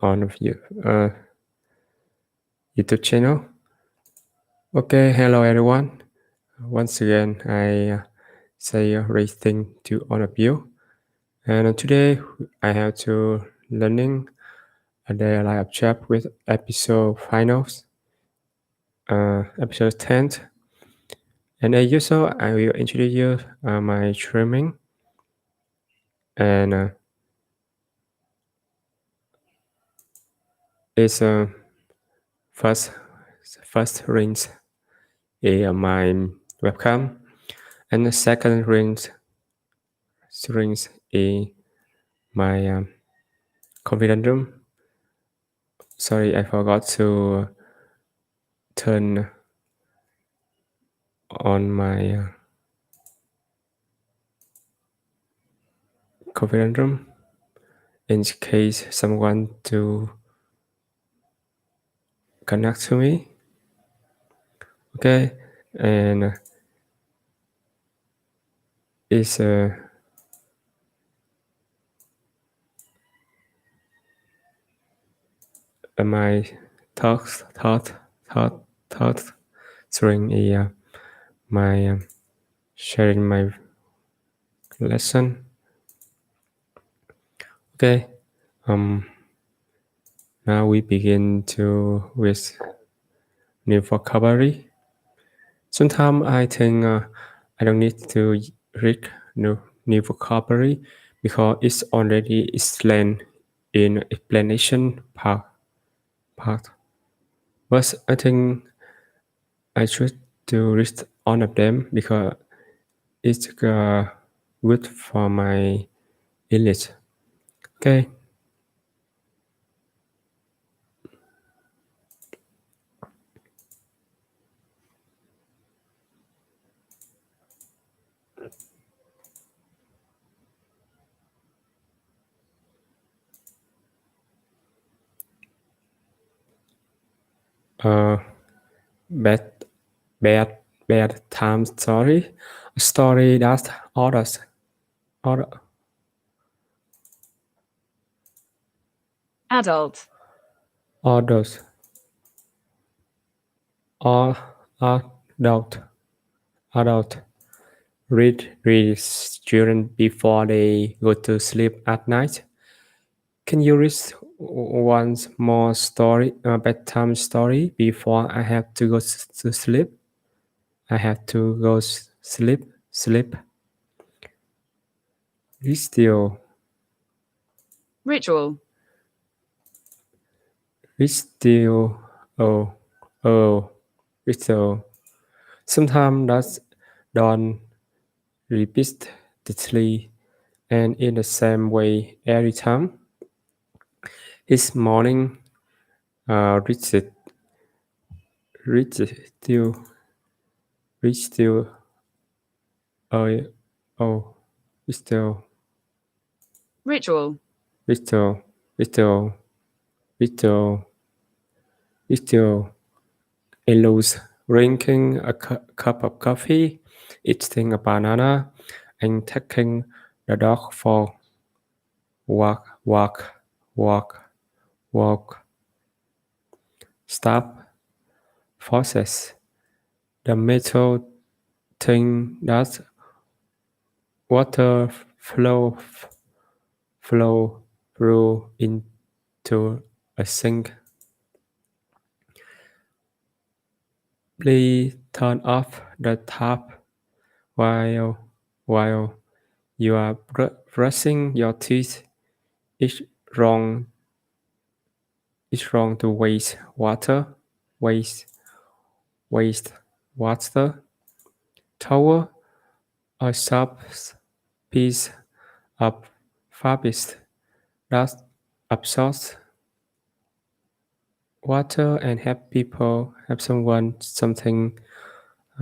on YouTube channel. Okay, hello everyone. Once again, I say a great thing to all of you. And today I have to learning a day live chat with episode finals, episode 10th. And as usual, I will introduce you my streaming and it's first rings is my webcam, and the second rings is my confidence room. Sorry, I forgot to turn on my confidence room in case someone to connect to me. Okay, and it's my thought string is my sharing my lesson. Okay, now we begin with new vocabulary. Sometimes I think I don't need to read new vocabulary because it's already explained in explanation part. But I think I should to read all of them because it's good for my English. Okay. Bad time story. A story that others Adult. others or adult read children before they go to sleep at night. Can you read one more story, a bedtime story before I have to go to sleep? I have to go sleep. Ritual. Ritual. Sometimes that's done repeatedly and in the same way every time. It's morning. Ritual. Ritual. Oh, oh, ritual. Ritual. Ritual. Allows drinking a cup of coffee, eating a banana, and taking the dog for walk. Stop. Forces. The metal thing that water flow through into a sink. Please turn off the tap while you are brushing your teeth. It's wrong to waste water. Waste water. Towel, a soft piece of fabric that absorbs water and have something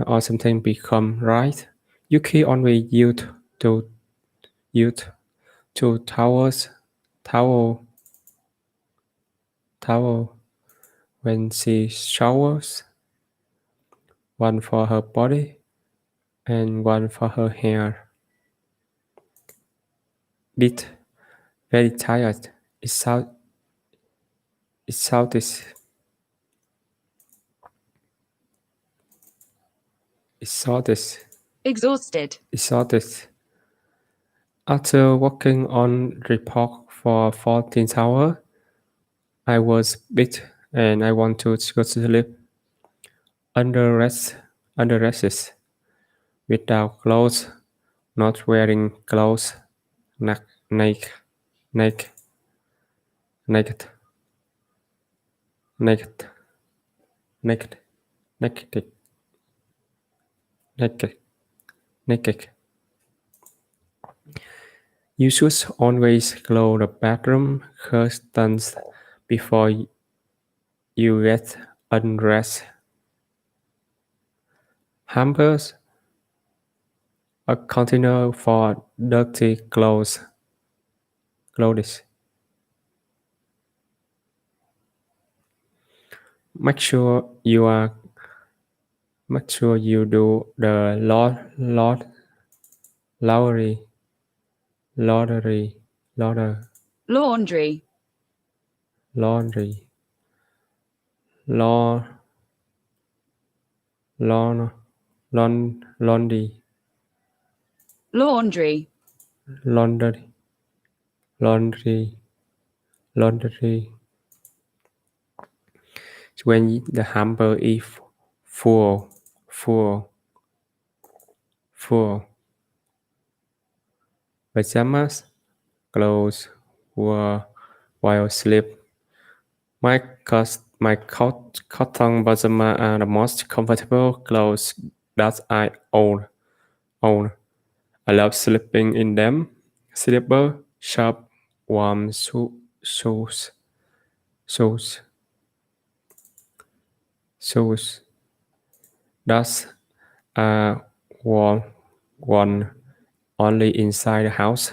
or something become right. You can only use two towel when she showers, one for her body and one for her hair. Bit very tired. exhausted, exhausted, Exhausted. exhausted. After working on report for 14 hours, I was beat and I want to go to sleep under rest, under rests, without clothes, not wearing clothes, naked, naked, naked, naked, naked, naked, naked, naked. You should always close the bathroom curtains before you get undressed. Hampers, a container for dirty clothes. Make sure you are make sure you do the laundry, laundry, laundry, Laundry. laundry, law, lawn, laundry, Laundry. laundry, laundry, laundry. When the hamper is full, full, full. Pajamas, clothes were while sleep. My cotton pajamas are the most comfortable clothes that I own. I love sleeping in them. Slipper, sharp, warm shoes, shoes, shoes. That's are worn one only inside the house.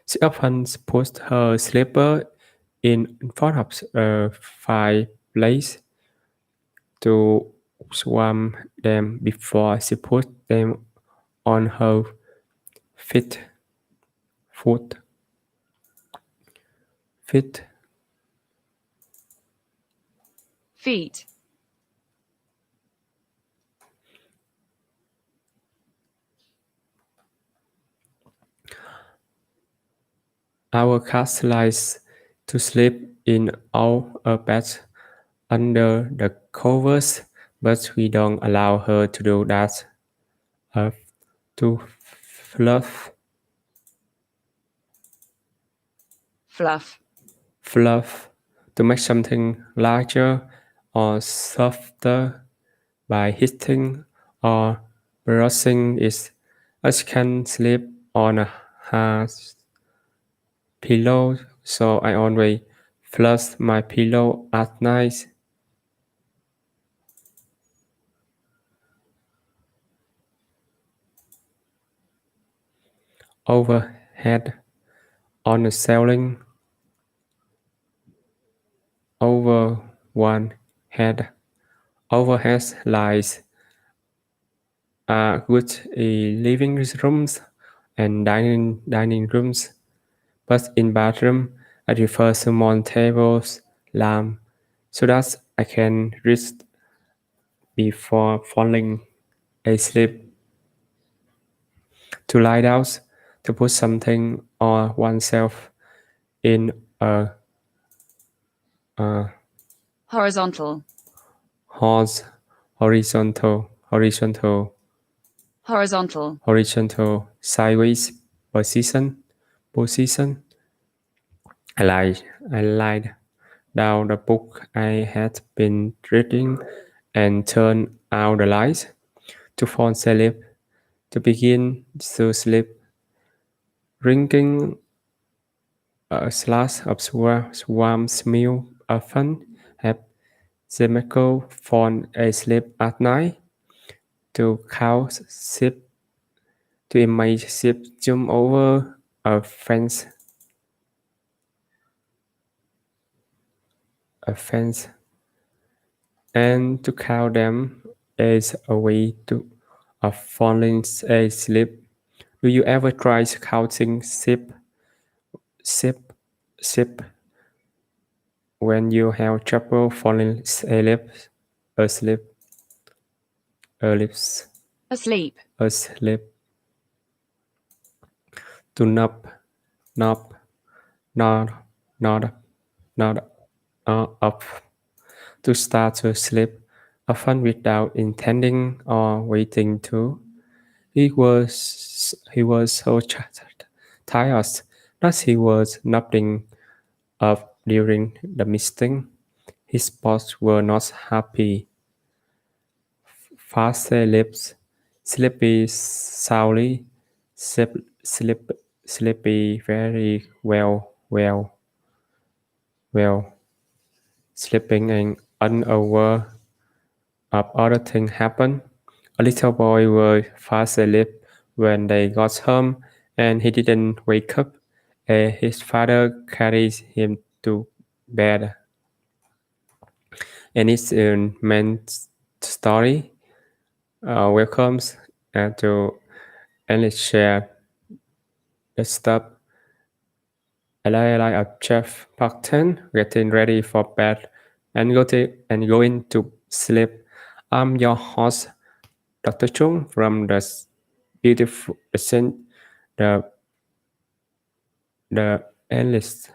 She often puts her slipper in front of a fireplace to warm them before she puts them on her feet. Foot, feet. Feet. Our cat likes to sleep in our bed under the covers, but we don't allow her to do that. Uh, to fluff, Fluff. fluff, to make something larger or softer by hitting or brushing it. I can sleep on a hard pillow, so I always flush my pillow at night. Overhead on the ceiling, over one head. Overhead lies are good living rooms and dining rooms, but in bathroom I prefer small tables, lamp, so that I can reach before falling asleep. To lie down, to put something or oneself in a Horizontal. horse, Horizontal. horizontal sideways position. I lied down the book I had been reading and turned out the lights to fall asleep, to begin to sleep, drinking a glass of warm milk often have Michael fall asleep at night to couch sip to image ship jump over a fence and to count them as a way to of falling asleep. Do you ever try counting sip when you have trouble falling asleep, asleep, Asleep. asleep, to nop, nod, nod, nod, up, to start to sleep, often without intending or waiting to. He was so tired that he was nodding up during the meeting. His boss were not happy. Fast lips, sleepy soundly, sleep, sleep, sleepy very well, sleeping and unaware of other things happened. A little boy was fast asleep when they got home, and he didn't wake up. His father carried him to bed. And it's a main story. Welcomes to and share the stuff. I of Jeff Parkton getting ready for bed and going to sleep. I'm your host, Dr. Chung from beautiful the the endless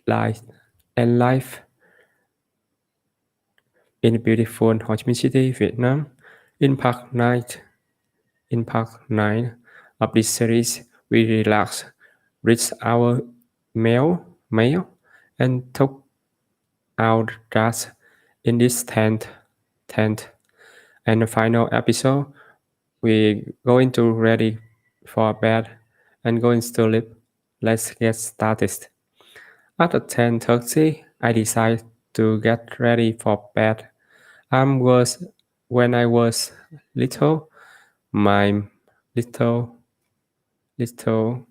life and life in beautiful Ho Chi Minh City, Vietnam. In part 9, in part 9 of this series, we relax, read our mail, and talk out that in this 10th and final episode, we going to ready for bed and going to sleep. Let's get started. At 10:30, I decided to get ready for bed. Was when I was little, my little, little,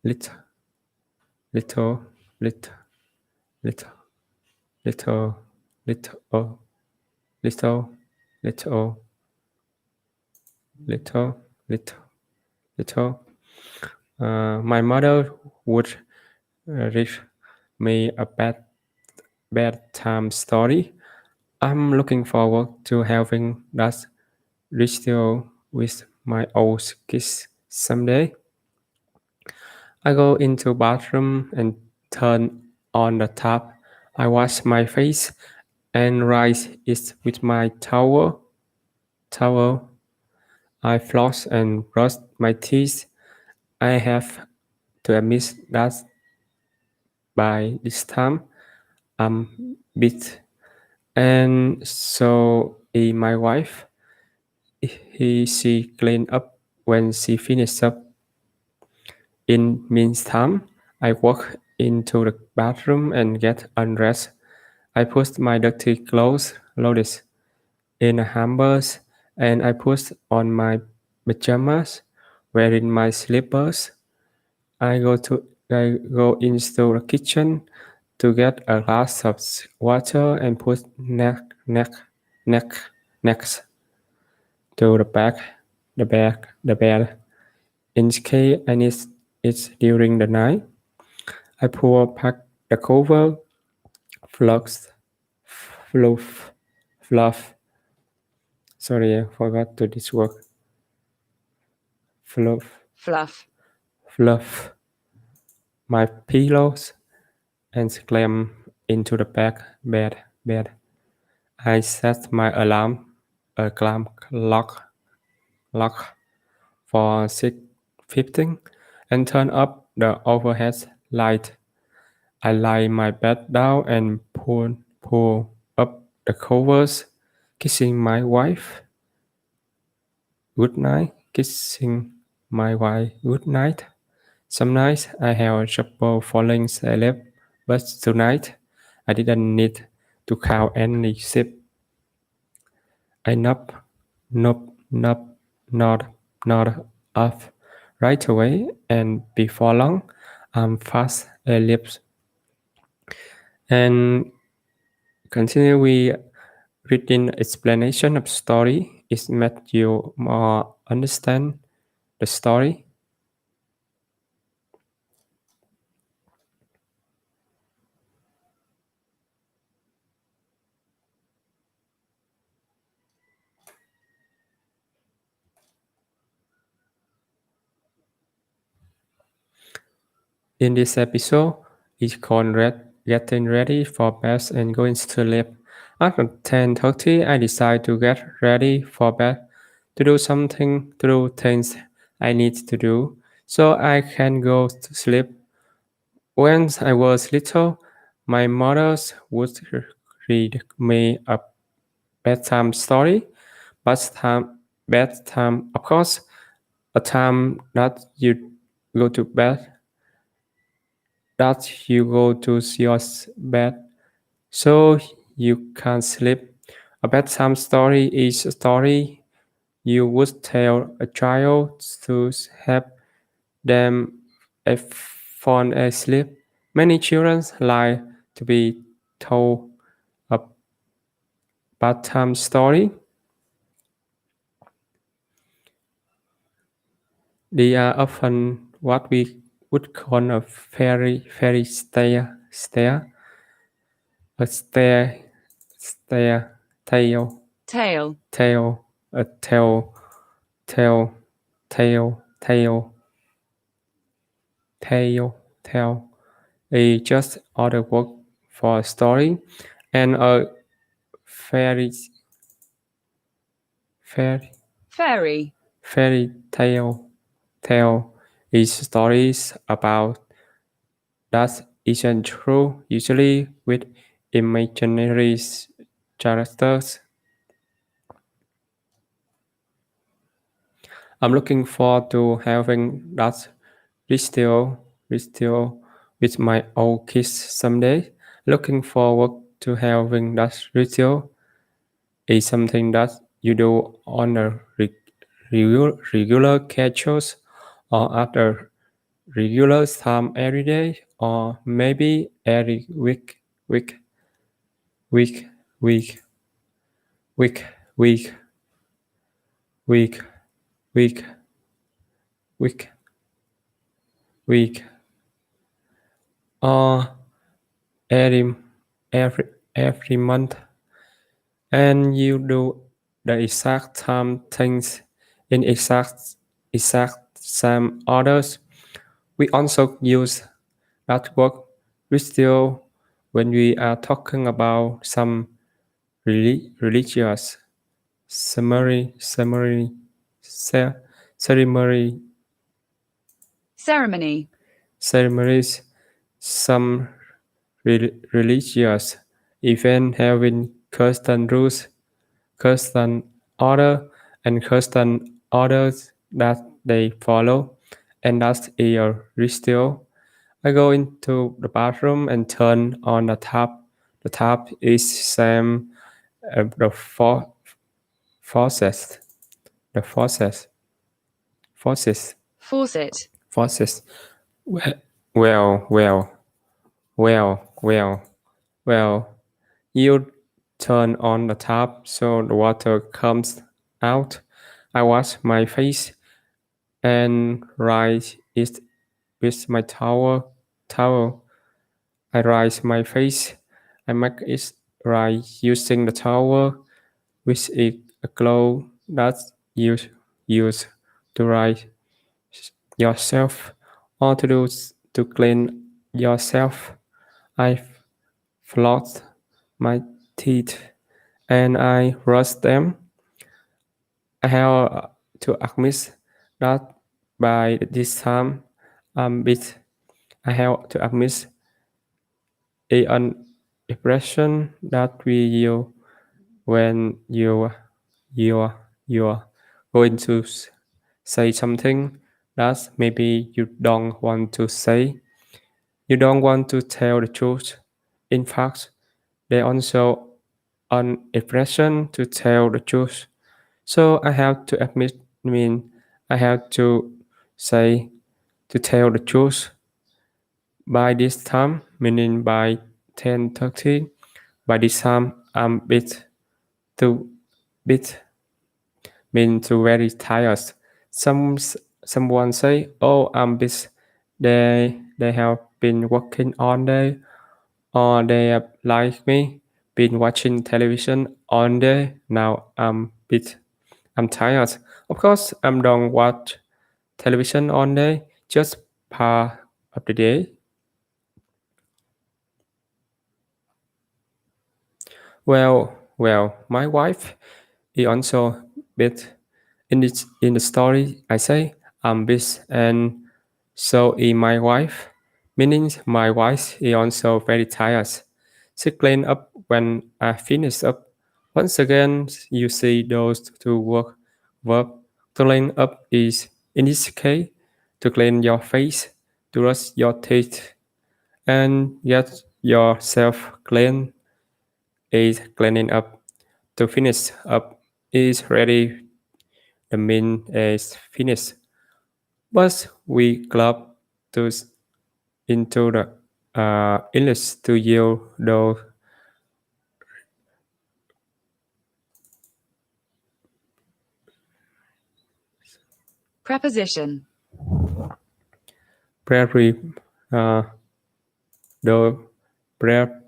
little, little, little, little, little, little, little, little, little, little, little. My mother would read me a bedtime story. I'm looking forward to having that ritual with my old kids someday. I go into bathroom and turn on the tap. I wash my face and rinse it with my towel. I floss and brush my teeth. I have to admit that by this time I'm bit, and so is my wife. She cleaned up when she finished up. In meantime, I walk into the bathroom and get undressed. I put my dirty clothes loaded in a hammers and I put on my pajamas, wearing my slippers. I go into the kitchen to get a glass of water and put neck next to the bed. In case I need it during the night, I pull back the cover, flux, fluff, fluff. Sorry, I forgot to this word. Fluff, Fluff. fluff my pillows and climb into the bed. I set my alarm clock for 6:15 and turn up the overhead light. I lie my bed down and pull up the covers, kissing my wife good night, kissing my wife good night. Some nights I have trouble falling asleep, but tonight I didn't need to count any sheep. I nod, nod off right away, and before long, I'm fast asleep. And continue we reading explanation of story is make you more understand the story. In this episode, it's called Getting Ready for Bed and Going to Sleep. After 10:30, I decide to get ready for bed, to do something, to do things I need to do, so I can go to sleep. When I was little, my mother would read me a bedtime story, bedtime, of course, a time that go to bed, that you go to your bed so you can sleep. A bedtime story is a story you would tell a child to help them fall asleep. Many children like to be told a bedtime story. They are often what we would call a fairy a stair tale, Tail. tale, a tale, tale, tale, tale, tale. A just other word for a story, and a fairy fairy Fairy. fairy tale is stories about that isn't true, usually with imaginary characters. I'm looking forward to having that ritual with my old kids someday. Looking forward to having that ritual is something that you do on a regular schedules or at a regular time every day or maybe every week, week, week, week, week, week, week, week, week, or every every every month, and you do the exact time things in exact same orders. We also use that word ritual when we are talking about some religious ceremony, ce- ceremony, Ceremony. ceremonies, some religious event having custom rules, custom order, and custom orders that they follow, and that's a ritual. I go into the bathroom and turn on the tap. The tap is same the faucet, the faucet, Faucet. faucet. Well, well, well, well. Well, you turn on the tap so the water comes out. I wash my face and rinse it with my towel. I rinse my face. I make it right using the towel with a cloth that you use to rinse yourself or to clean yourself. I floss my teeth and I brush them. I have to admit that by this time I'm bit I have to admit an impression that we you when you're going to say something that maybe you don't want to say. You don't want to tell the truth. In fact, they also an impression to tell the truth. So I have to admit, I have to say to tell the truth by this time, meaning by 10:30. By this time, I'm too bit mean too very tired. Some someone say, "Oh, I'm bit." They have been working all day, or they have like me, been watching television all day. Now I'm tired. Of course, I don't watch television all day, just part of the day. Well, my wife is also bit in the story. I say I'm busy, and so is my wife. Meaning my wife is also very tired. She clean up when I finish up. Once again, you see those two work verb. To clean up is in this case to clean your face, to brush your teeth, and get yourself clean is cleaning up. To finish up is ready. The mean is finished. But we club those into the English to you though Preposition. prepare uh, the prep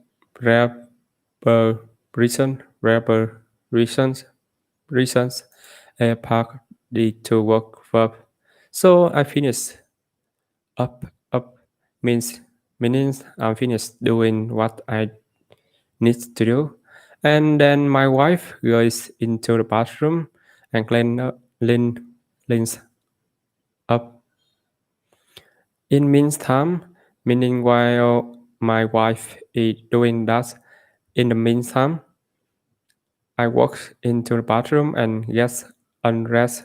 reasons reasons a part the to work verb. So I finished up means means I'm finished doing what I need to do. And then my wife goes into the bathroom and cleans up. In meantime, meaning while my wife is doing that, in the meantime, I walk into the bathroom and get undressed.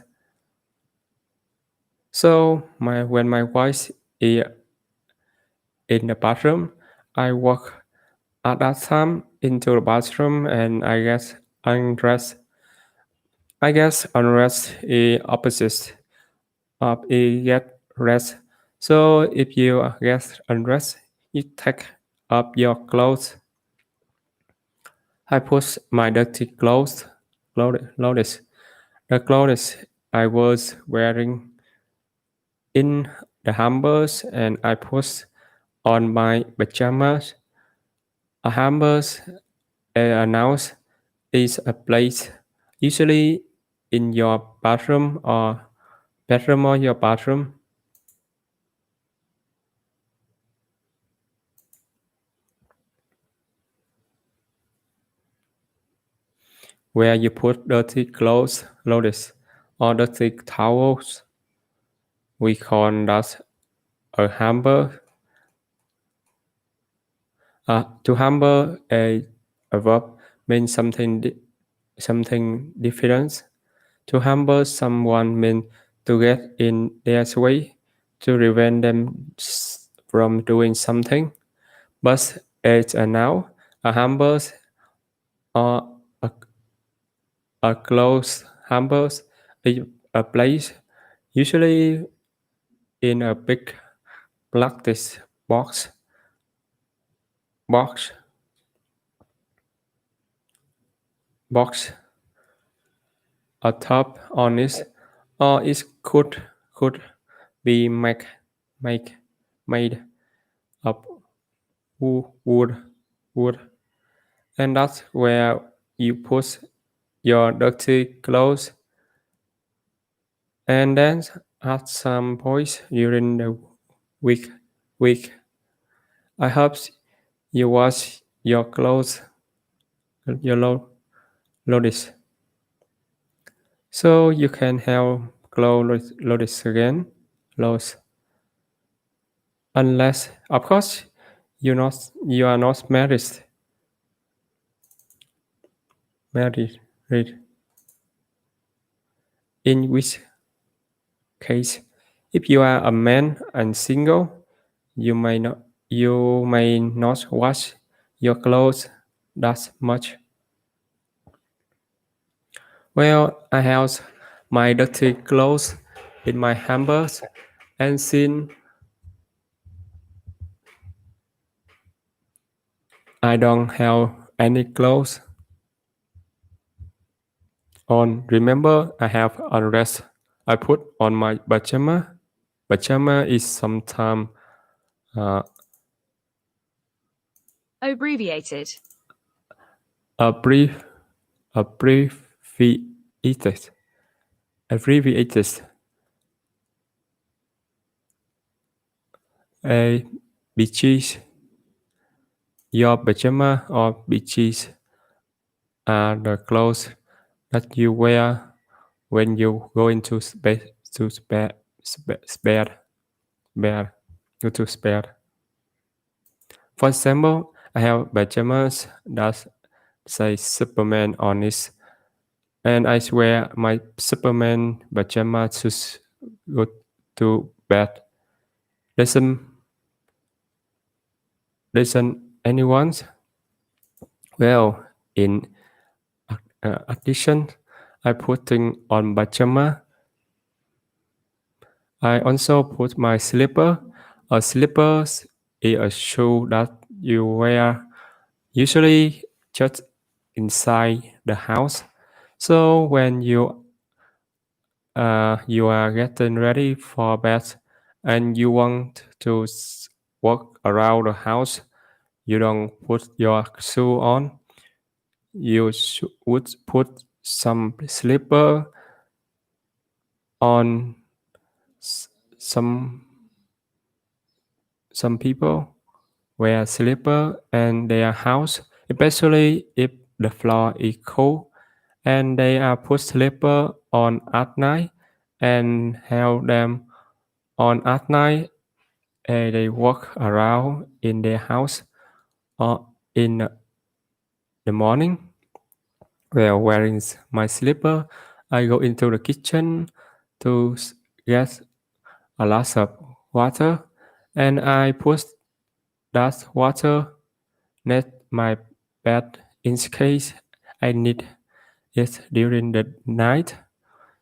So when my wife is in the bathroom, I walk at that time into the bathroom and I get undressed. I guess unrest is opposite of a get rest. So if you get unrest, you take up your clothes. I put my dirty clothes, the clothes I was wearing in the hammers, and I put on my pajamas. A hammers, a house is a place, usually in your bedroom or your bathroom, where you put dirty clothes, or dirty towels. We call that a hamper. To hamper a verb means something different. To hamper someone means to get in their way, to prevent them from doing something. But as a noun, a hamper or a closed hamper is a place, usually in a big plastic box, box, a top on it, or it could be make made of wood, wood, and that's where you put your dirty clothes. And then at some point during the week, week, I hope you wash your clothes, your loads, so you can have clothes again, clothes. Unless, of course, you are not married. In which case, if you are a man and single, you may not wash your clothes that much. Well, I have my dirty clothes in my hampers, and since I don't have any clothes on, remember I have undressed. I put on my pajama. Pajama is sometimes uh, Abbreviated. a brief, abbreviated, abbreviated, a beaches, your pajama or beaches. are the clothes that you wear when you go into bed, bed, go to bed. For example, I have pajamas that say Superman on it, and I wear my Superman pajamas to go to bed. Listen, listen, anyone? Well, in addition, I putting on pajama. I also put my slipper. A slippers is a shoe that you wear usually just inside the house. So when you are getting ready for bed and you want to walk around the house, you don't put your shoe on. You would put some slipper on. Some people wear slipper in their house, especially if the floor is cold, and they are put slipper on at night and have them on at night. They walk around in their house or in the morning. While wearing my slipper, I go into the kitchen to get a glass of water, and I put that water near my bed in case I need it during the night.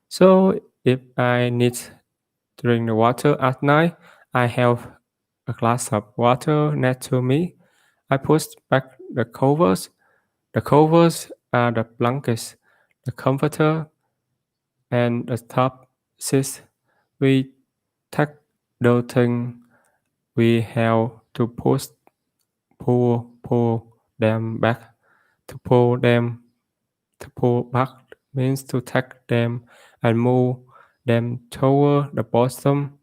So if I need drink the water at night, I have a glass of water next to me. I put back the covers. The covers are the blankets, the comforter, and the top sheets. We take those things we have to pull them back. To pull back means to take them and move them toward the bottom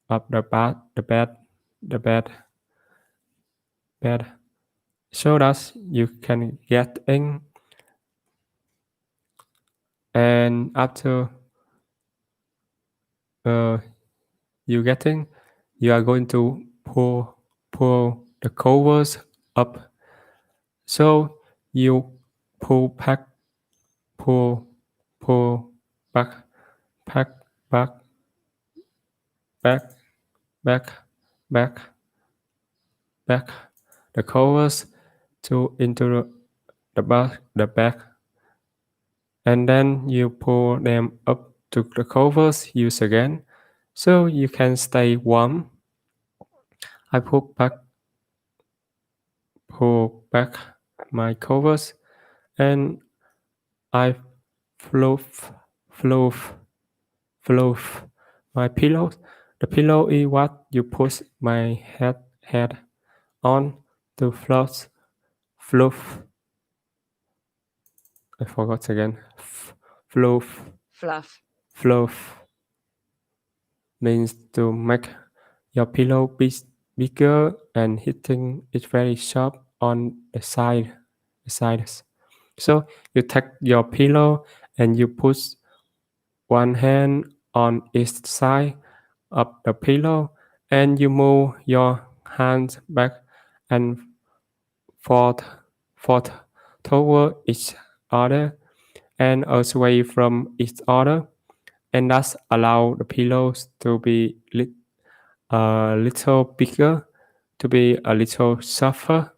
of the bed, so that you can get in. And after uh, you get in, you are going to pull the covers up. So you pull back, pull, pull back, back, back, back, back, back, back the covers to into the back, and then you pull them up to the covers use again, so you can stay warm. I pull back my covers, and I fluff, fluff, fluff my pillows. The pillow is what you put my head on to fluff. I forgot again. Fluff, Fluff. fluff means to make your pillow bigger and hitting it very sharp on the sides. So you take your pillow and you put one hand on each side of the pillow, and you move your hands back and forth, forth toward each other and away from each other, and thus allow the pillows to be a little bigger, to be a little softer.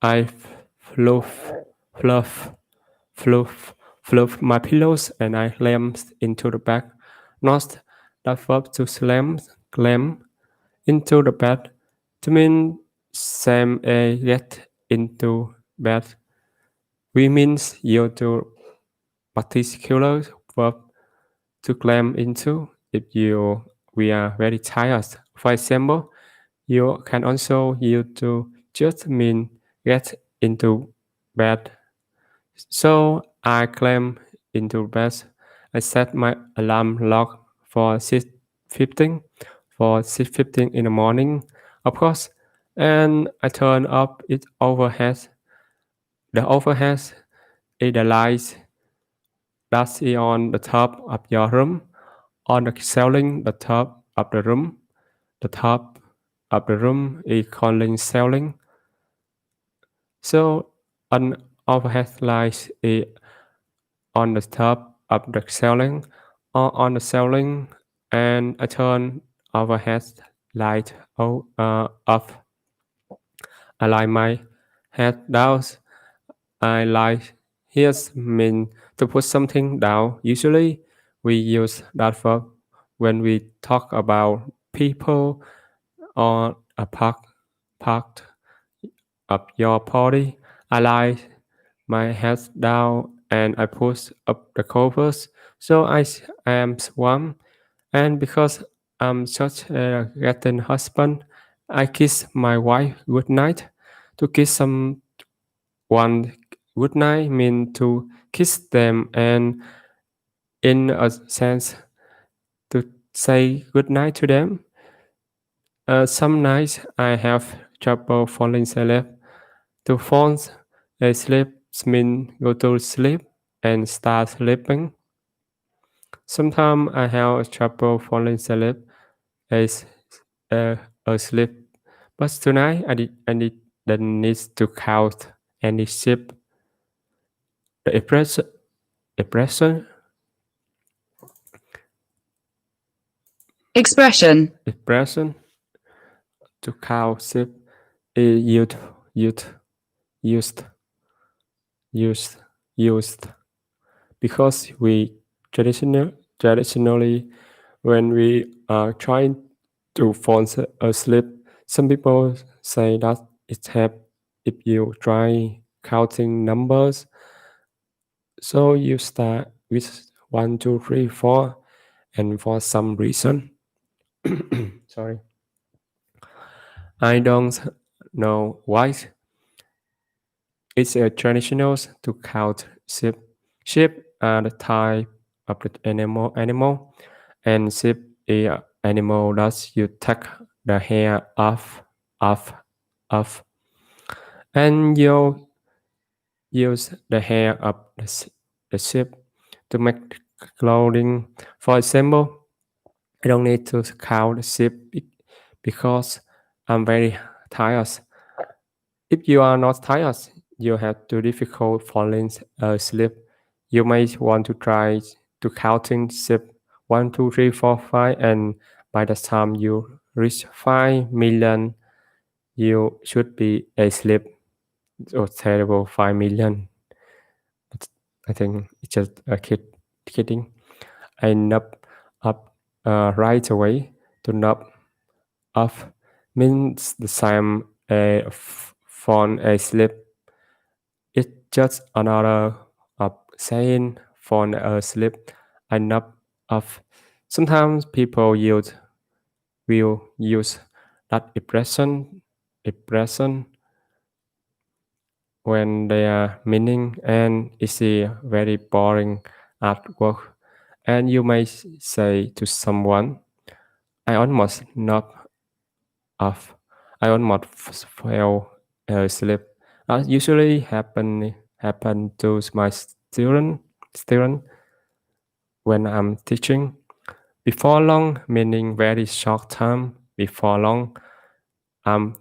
I fluff, fluff, fluff, fluff my pillows, and I slam into the back. Not that verb to slam into the bed to mean Sam a get into bed. We means you to particular verb to climb into if you we are very tired. For example, you can also use to just mean get into bed. So I climb into bed. I set my alarm clock for 6:15 in the morning. Of course, and I turn up it overhead. The overhead is the light that's on the top of your room, on the ceiling, the top of the room. The top of the room is calling ceiling. So an overhead light is on the top of the ceiling or on the ceiling, and I turn overhead light off. I lie my head down. I like here's mean to put something down. Usually we use that verb when we talk about people or a part of your body. I lie my head down and I push up the covers so am warm. And because I'm such a getting husband, I kiss my wife good night. To kiss someone good night mean to kiss them and in a sense to say good night to them. Some nights I have trouble falling asleep. To fall asleep mean go to sleep and start sleeping. Sometimes I have trouble falling asleep as asleep. But tonight didn't need to count any sheep. The expression Expression. expression to count sheep is used used used used because we traditionally when we are trying to fall asleep, some people say that it helps if you try counting numbers. So you start with 1, 2, 3, 4, and for some reason, sorry, I don't know why. It's a traditional to count sheep. Sheep are the type of the animal, and sheep is an animal that you take the hair off, off, and you use the hair of the sheep to make clothing. For example, I don't need to count the sheep because I'm very tired. If you are not tired, you have too difficult falling asleep. You may want to try to counting sheep 1, 2, 3, 4, 5, and by the time you reach 5 million, you should be asleep. Oh, terrible 5 million. But I think it's just a kidding. I nub up right away. To nub off means the same phone asleep. It's just another of saying phone asleep. I nub off. Sometimes people will use that expression when they are meaning and it's very boring at work. And you may say to someone, I almost knocked off. I almost fell asleep. That usually happen to my student when I'm teaching. Before long, meaning very short time. Before long, I'm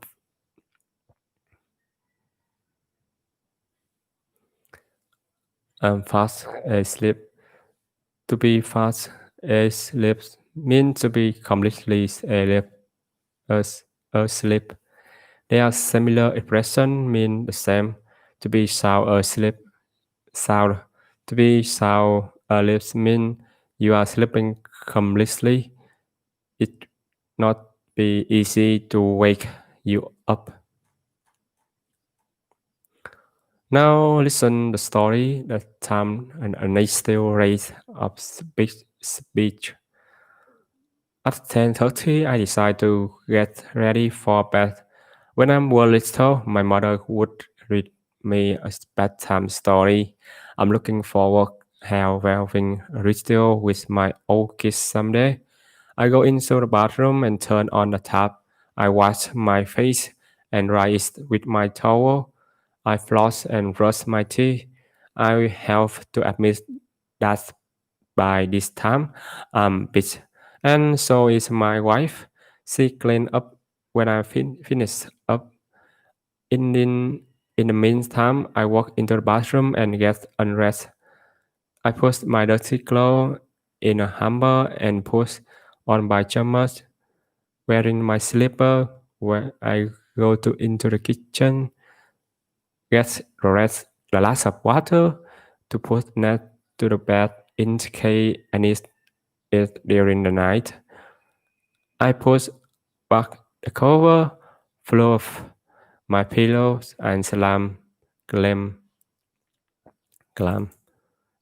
fast asleep. To be fast asleep means to be completely asleep. They are similar expression mean the same. To be sound asleep, sound. To be sound asleep mean you are sleeping completely. It not be easy to wake you up. Now listen the story. The time and I still raise up speech. At 10:30, I decide to get ready for bed. When I was little, my mother would read me a bedtime story. I'm looking forward having a ritual with my old kids someday. I go into the bathroom and turn on the tap. I wash my face and dry it with my towel. I floss and brush my teeth. I have to admit that by this time I'm busy. And so is my wife. She cleaned up when I finished up. In, in, in the meantime, I walk into the bathroom and get undressed. I put my dirty clothes in a hamper and put on my pajamas, wearing my slipper when I go to into the kitchen, get the last of water to put net to the bed in case I need it during the night. I put back the cover, fluff my pillows, and clam,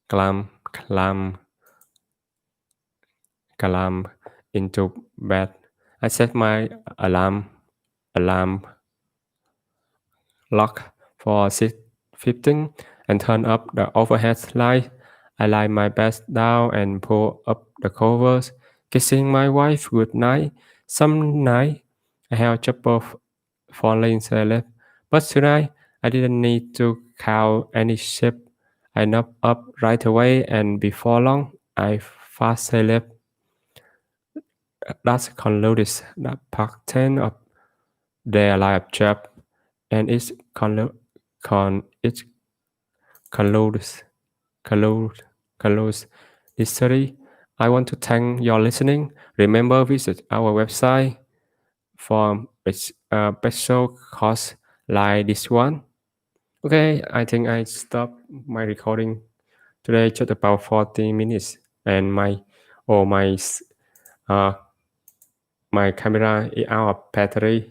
clam, clam, clam into bed. I set my alarm lock for 6:15 and turn up the overhead light. I lie my bed down and pull up the covers, kissing my wife good night. Some night I have trouble falling asleep, but tonight I didn't need to count any sheep. I nap up right away, and before long I fast asleep. That concludes the part 10 of their live chat, and it concludes concludes this study. I want to thank your listening. Remember, visit our website for a special course like this one. Okay, I think I stop my recording today just about 40 minutes, and oh my uh my camera is out of battery.